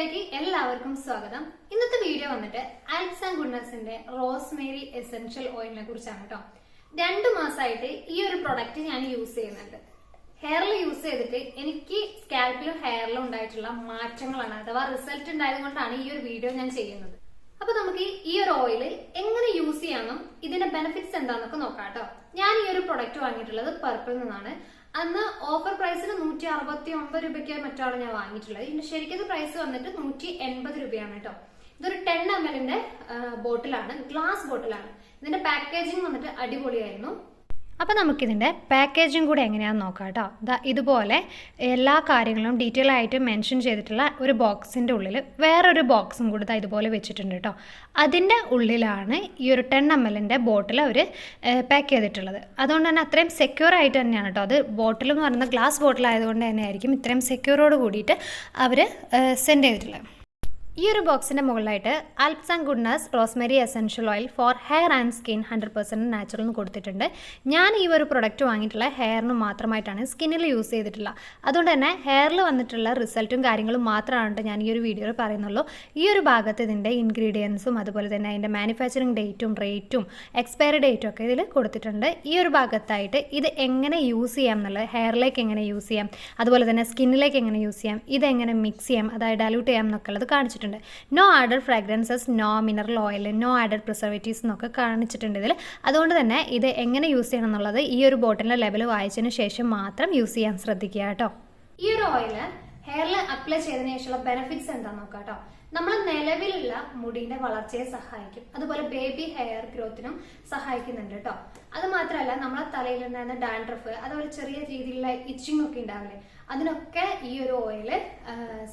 വീഡിയോയിലേക്ക് എല്ലാവർക്കും സ്വാഗതം. ഇന്നത്തെ വീഡിയോ വന്നിട്ട് ആൽപ്സ് ആൻഡ് ഗുഡ്നസിന്റെ റോസ്മേരി എസെൻഷ്യൽ ഓയിലിനെ കുറിച്ചാണ് കേട്ടോ. 2 മാസമായിട്ട് ഈ ഒരു പ്രൊഡക്റ്റ് ഞാൻ യൂസ് ചെയ്യുന്നുണ്ട്. ഹെയറിൽ യൂസ് ചെയ്തിട്ട് എനിക്ക് സ്കാൽപ്പിലും ഹെയറിലും ഉണ്ടായിട്ടുള്ള മാറ്റങ്ങളാണ് അഥവാ റിസൾട്ട് ഉണ്ടായത് കൊണ്ടാണ് ഈ ഒരു വീഡിയോ ഞാൻ ചെയ്യുന്നത്. അപ്പൊ നമുക്ക് ഈ ഒരു ഓയിൽ എങ്ങനെ യൂസ് ചെയ്യാമെന്നും ഇതിന്റെ ബെനിഫിറ്റ്സ് എന്താന്നൊക്കെ നോക്കാം കേട്ടോ. ഞാൻ ഈ ഒരു പ്രൊഡക്റ്റ് വാങ്ങിയിട്ടുള്ളത് പർപ്പിൾ നിന്നാണ്. അന്ന് ഓഫർ പ്രൈസിന് 169 രൂപയ്ക്ക് മറ്റാണ് ഞാൻ വാങ്ങിയിട്ടുള്ളത്. ഇതിന്റെ ശരിക്കും പ്രൈസ് വന്നിട്ട് 180 രൂപയാണ് കേട്ടോ. ഇതൊരു 10 ml ബോട്ടിലാണ്, ഗ്ലാസ് ബോട്ടിലാണ്. ഇതിന്റെ പാക്കേജിങ് വന്നിട്ട് അടിപൊളിയായിരുന്നു. അപ്പോൾ നമുക്കിതിൻ്റെ പാക്കേജിങ് കൂടെ എങ്ങനെയാണെന്ന് നോക്കാം കേട്ടോ. ഇതുപോലെ എല്ലാ കാര്യങ്ങളും ഡീറ്റെയിൽ ആയിട്ട് മെൻഷൻ ചെയ്തിട്ടുള്ള ഒരു ബോക്സിൻ്റെ ഉള്ളിൽ വേറൊരു ബോക്സും കൂടെ ഇതുപോലെ വെച്ചിട്ടുണ്ട് കേട്ടോ. അതിൻ്റെ ഉള്ളിലാണ് ഈ ഒരു 10 ml ബോട്ടിൽ അവർ പാക്ക് ചെയ്തിട്ടുള്ളത്. അതുകൊണ്ട് തന്നെ അത്രയും സെക്യൂർ ആയിട്ട് തന്നെയാണ് കേട്ടോ. അത് ബോട്ടിൽ എന്ന് പറയുന്നത് ഗ്ലാസ് ബോട്ടിൽ ആയതുകൊണ്ട് തന്നെ ആയിരിക്കും ഇത്രയും സെക്യൂറോട് കൂടിയിട്ട് അവർ സെൻഡ് ചെയ്തിട്ടുള്ളത്. ഈ ഒരു ബോക്സിൻ്റെ മുകളിലായിട്ട് Alps and goodness Rosemary essential oil four hair and skin 100% natural എന്ന് കൊടുത്തിട്ടുണ്ട്. ഞാൻ ഈ ഒരു പ്രൊഡക്റ്റ് വാങ്ങിയിട്ടുള്ള ഹെയറിന് മാത്രമായിട്ടാണ്, സ്കിന്നിൽ യൂസ് ചെയ്തിട്ടില്ല. അതുകൊണ്ട് തന്നെ ഹെയറിൽ വന്നിട്ടുള്ള റിസൾട്ടും കാര്യങ്ങളും മാത്രമാണ് ഞാൻ ഈ ഒരു വീഡിയോയിൽ പറയുന്നുള്ളൂ. ഈ ഒരു ഭാഗത്ത് ഇതിൻ്റെ ഇൻഗ്രീഡിയൻസും അതുപോലെ തന്നെ അതിൻ്റെ മാനുഫാക്ചറിങ് ഡേറ്റും റേറ്റും എക്സ്പയറി ഡേറ്റും ഒക്കെ ഇതിൽ കൊടുത്തിട്ടുണ്ട്. ഈ ഒരു ഭാഗത്തായിട്ട് ഇത് എങ്ങനെ യൂസ് ചെയ്യാം എന്നുള്ളത്, ഹെയറിലേക്ക് എങ്ങനെ യൂസ് ചെയ്യാം, അതുപോലെ തന്നെ സ്കിന്നിലേക്ക് എങ്ങനെ യൂസ് ചെയ്യാം, ഇതെങ്ങനെ മിക്സ് ചെയ്യാം, അതായത് ഡൈല്യൂട്ട് ചെയ്യാം എന്നൊക്കെ ഉള്ളത് കാണിച്ചിട്ടുണ്ട്. No added fragrances, no mineral oil, no added preservatives എന്നൊക്കെ കാണിച്ചിട്ടുണ്ട് ഇതിൽ. അതുകൊണ്ട് തന്നെ ഇത് എങ്ങനെ യൂസ് ചെയ്യണം എന്നുള്ളത് ഈ ഒരു ബോട്ടിലിൻ്റെ ലെവൽ വായിച്ചതിന് ശേഷം മാത്രം യൂസ് ചെയ്യാൻ ശ്രദ്ധിക്കുക കേട്ടോ. ഈ ഒരു ഓയിൽ ഹെയറിൽ അപ്ലൈ ചെയ്തതിനു ശേഷമുള്ള ബെനിഫിറ്റ്സ് എന്താണെന്ന് നോക്കാം കേട്ടോ. നമ്മൾ നിലവിലുള്ള മുടിയുടെ വളർച്ചയെ സഹായിക്കും, അതുപോലെ ബേബി ഹെയർ ഗ്രോത്തിനും സഹായിക്കുന്നുണ്ട് കേട്ടോ. അത് മാത്രമല്ല നമ്മളെ തലയിലുണ്ടായിരുന്ന ഡാൻഡ്രഫ്, അതുപോലെ ചെറിയ രീതിയിലുള്ള ഇച്ചിങ് ഒക്കെ ഉണ്ടാവില്ലേ, അതിനൊക്കെ ഈ ഒരു ഓയില്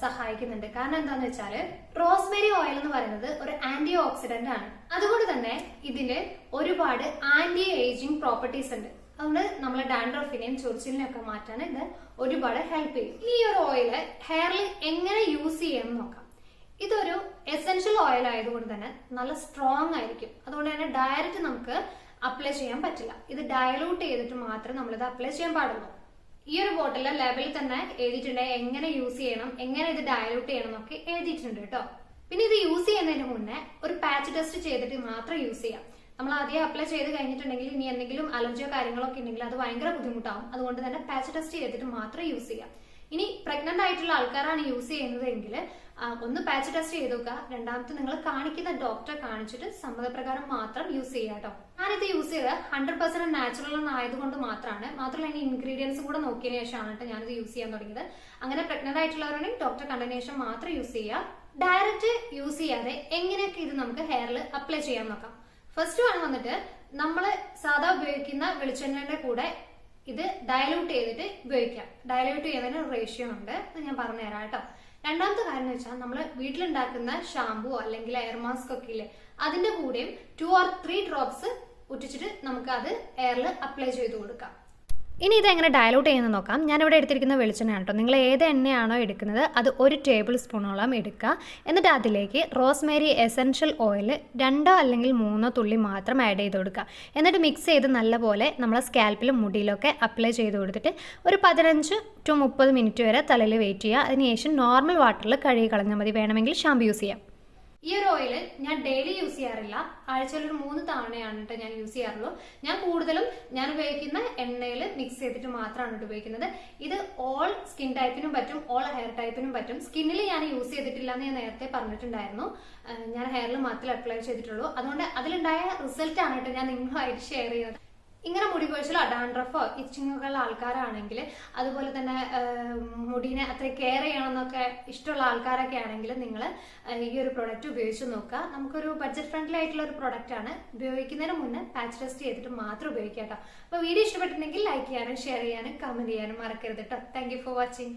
സഹായിക്കുന്നുണ്ട്. കാരണം എന്താന്ന് വെച്ചാല് റോസ്മേരി ഓയിൽ എന്ന് പറയുന്നത് ഒരു ആന്റി ഓക്സിഡന്റ് ആണ്. അതുകൊണ്ട് തന്നെ ഇതില് ഒരുപാട് ആന്റി ഏജിങ് പ്രോപ്പർട്ടീസ് ഉണ്ട്. അതുകൊണ്ട് നമ്മളെ ഡാൻഡ്രഫിനെയും ചൊറിച്ചിലിനെയും ഒക്കെ മാറ്റാൻ ഇത് ഒരുപാട് ഹെൽപ്പ് ചെയ്യും. ഈ ഒരു ഓയില് ഹെയറിൽ എങ്ങനെ യൂസ് ചെയ്യാമെന്ന് നോക്കാം. ഇതൊരു എസെൻഷ്യൽ ഓയിൽ ആയതുകൊണ്ട് തന്നെ നല്ല സ്ട്രോങ് ആയിരിക്കും. അതുകൊണ്ട് തന്നെ ഡയറക്റ്റ് നമുക്ക് അപ്ലൈ ചെയ്യാൻ പറ്റില്ല. ഇത് ഡയലൂട്ട് ചെയ്തിട്ട് മാത്രമേ നമ്മളിത് അപ്ലൈ ചെയ്യാൻ പാടുള്ളൂ. ഈ ഒരു ബോട്ടിലെ ലെവലിൽ തന്നെ എഴുതിയിട്ടുണ്ട് എങ്ങനെ യൂസ് ചെയ്യണം, എങ്ങനെ ഇത് ഡയലൂട്ട് ചെയ്യണം എന്നൊക്കെ എഴുതിയിട്ടുണ്ട് കേട്ടോ. പിന്നെ ഇത് യൂസ് ചെയ്യുന്നതിന് മുന്നേ ഒരു പാച്ച് ടെസ്റ്റ് ചെയ്തിട്ട് മാത്രം യൂസ് ചെയ്യാം. നമ്മൾ ആദ്യം അപ്ലൈ ചെയ്ത് കഴിഞ്ഞിട്ടുണ്ടെങ്കിൽ ഇനി എന്തെങ്കിലും അലർജിയോ കാര്യങ്ങളൊക്കെ ഉണ്ടെങ്കിൽ അത് ഭയങ്കര ബുദ്ധിമുട്ടാവും. അതുകൊണ്ട് തന്നെ പാച്ച് ടെസ്റ്റ് ചെയ്തിട്ട് മാത്രം യൂസ് ചെയ്യാം. ഇനി പ്രഗ്നന്റ് ആയിട്ടുള്ള ആൾക്കാരാണ് യൂസ് ചെയ്യുന്നതെങ്കിൽ ഒന്ന് പാച്ച് ടെസ്റ്റ് ചെയ്ത് നോക്കുക. രണ്ടാമത്തെ നിങ്ങൾ കാണിക്കുന്ന ഡോക്ടറെ കാണിച്ചിട്ട് സമ്മതപ്രകാരം മാത്രം യൂസ് ചെയ്യുക കേട്ടോ. ഞാനിത് യൂസ് ചെയ്ത് 100% നാച്ചുറൽ എന്നായതുകൊണ്ട് മാത്രമാണ്. മാത്രമല്ല അതിന്റെ ഇൻഗ്രീഡിയൻസും കൂടെ നോക്കിയതിനു ശേഷമാണ് കേട്ടോ ഞാനിത് യൂസ് ചെയ്യാൻ തുടങ്ങിയത്. അങ്ങനെ പ്രഗ്നന്റ് ആയിട്ടുള്ളവരാണെങ്കിൽ ഡോക്ടറെ കണ്ടതിന് ശേഷം മാത്രം യൂസ് ചെയ്യുക. ഡയറക്റ്റ് യൂസ് ചെയ്യാതെ എങ്ങനെയൊക്കെ ഇത് നമുക്ക് ഹെയറിൽ അപ്ലൈ ചെയ്യാൻ നോക്കാം. ഫസ്റ്റ് വന്നിട്ട് നമ്മൾ സാധാ ഉപയോഗിക്കുന്ന വെളിച്ചെണ്ണയുടെ കൂടെ ഇത് ഡയലൂട്ട് ചെയ്തിട്ട് ഉപയോഗിക്കാം. ഡയലൂട്ട് ചെയ്യുന്നതിന് റേഷ്യോ ഉണ്ട്, അത് ഞാൻ പറഞ്ഞുതരാം കേട്ടോ. രണ്ടാമത്തെ കാര്യം എന്ന് വെച്ചാൽ നമ്മൾ വീട്ടിലുണ്ടാക്കുന്ന ഷാമ്പു അല്ലെങ്കിൽ എയർ മാസ്ക് ഒക്കെ ഇല്ലേ, അതിന്റെ കൂടെയും 2 or 3 ഡ്രോപ്സ് ഉറ്റിച്ചിട്ട് നമുക്ക് അത് എയറിൽ അപ്ലൈ ചെയ്ത് കൊടുക്കാം. ഇനി ഇതെങ്ങനെ ഡയലൂട്ട് ചെയ്യുന്നത് നോക്കാം. ഞാനിവിടെ എടുത്തിരിക്കുന്ന വെളിച്ചെണ്ണയാണ് കേട്ടോ. നിങ്ങൾ ഏത് എണ്ണയാണോ എടുക്കുന്നത് അത് 1 ടേബിൾ സ്പൂണോളം എടുക്കുക. എന്നിട്ട് അതിലേക്ക് റോസ്മേരി എസെൻഷ്യൽ ഓയിൽ 2 അല്ലെങ്കിൽ 3 തുള്ളി മാത്രം ആഡ് ചെയ്ത് കൊടുക്കുക. എന്നിട്ട് മിക്സ് ചെയ്ത് നല്ലപോലെ നമ്മളെ സ്കാൽപ്പിലും മുടിയിലൊക്കെ അപ്ലൈ ചെയ്ത് കൊടുത്തിട്ട് ഒരു 15 to 30 മിനിറ്റ് വരെ തലയിൽ വെയിറ്റ് ചെയ്യുക. അതിനുശേഷം നോർമൽ വാട്ടറിൽ കഴുകി കളഞ്ഞാൽ മതി. വേണമെങ്കിൽ ഷാമ്പു യൂസ് ചെയ്യാം. ഈ ഒരു ഓയിൽ ഞാൻ ഡെയിലി യൂസ് ചെയ്യാറില്ല. ആഴ്ചയിൽ ഒരു 3 തവണയാണ് കേട്ടോ ഞാൻ യൂസ് ചെയ്യാറുള്ളൂ. ഞാൻ കൂടുതലും ഞാൻ ഉപയോഗിക്കുന്ന എണ്ണയിൽ മിക്സ് ചെയ്തിട്ട് മാത്രമാണ് ഉപയോഗിക്കുന്നത്. ഇത് ഓൾ സ്കിൻ ടൈപ്പിനും പറ്റും, ഓൾ ഹെയർ ടൈപ്പിനും പറ്റും. സ്കിന്നിൽ ഞാൻ യൂസ് ചെയ്തിട്ടില്ല എന്ന് ഞാൻ നേരത്തെ പറഞ്ഞിട്ടുണ്ടായിരുന്നു. ഞാൻ ഹെയറിൽ മാത്രമേ അപ്ലൈ ചെയ്തിട്ടുള്ളൂ. അതുകൊണ്ട് അതിലുണ്ടായ റിസൾട്ട് ആണ് കേട്ടോ ഞാൻ നിങ്ങളുമായിട്ട് ഷെയർ ചെയ്യുന്നത്. ഇങ്ങനെ മുടി കൊഴിച്ചിലോ ഡാൻഡ്രഫോ ഇച്ചിങ്ങുള്ള ആൾക്കാരാണെങ്കിൽ, അതുപോലെ തന്നെ മുടിനെ അത്ര കെയർ ചെയ്യണമെന്നൊക്കെ ഇഷ്ടമുള്ള ആൾക്കാരൊക്കെ ആണെങ്കിൽ നിങ്ങൾ ഈ ഒരു പ്രൊഡക്റ്റ് ഉപയോഗിച്ച് നോക്കുക. നമുക്കൊരു ബഡ്ജറ്റ് ഫ്രണ്ട്ലി ആയിട്ടുള്ള ഒരു പ്രൊഡക്റ്റ് ആണ്. ഉപയോഗിക്കുന്നതിന് മുന്നേ പാച്ച് ടെസ്റ്റ് ചെയ്തിട്ട് മാത്രം ഉപയോഗിക്കാം കേട്ടോ. അപ്പോൾ വീഡിയോ ഇഷ്ടപ്പെട്ടിട്ടുണ്ടെങ്കിൽ ലൈക്ക് ചെയ്യാനും ഷെയർ ചെയ്യാനും കമന്റ് ചെയ്യാനും മറക്കരുത് കേട്ടോ. Thank you for watching.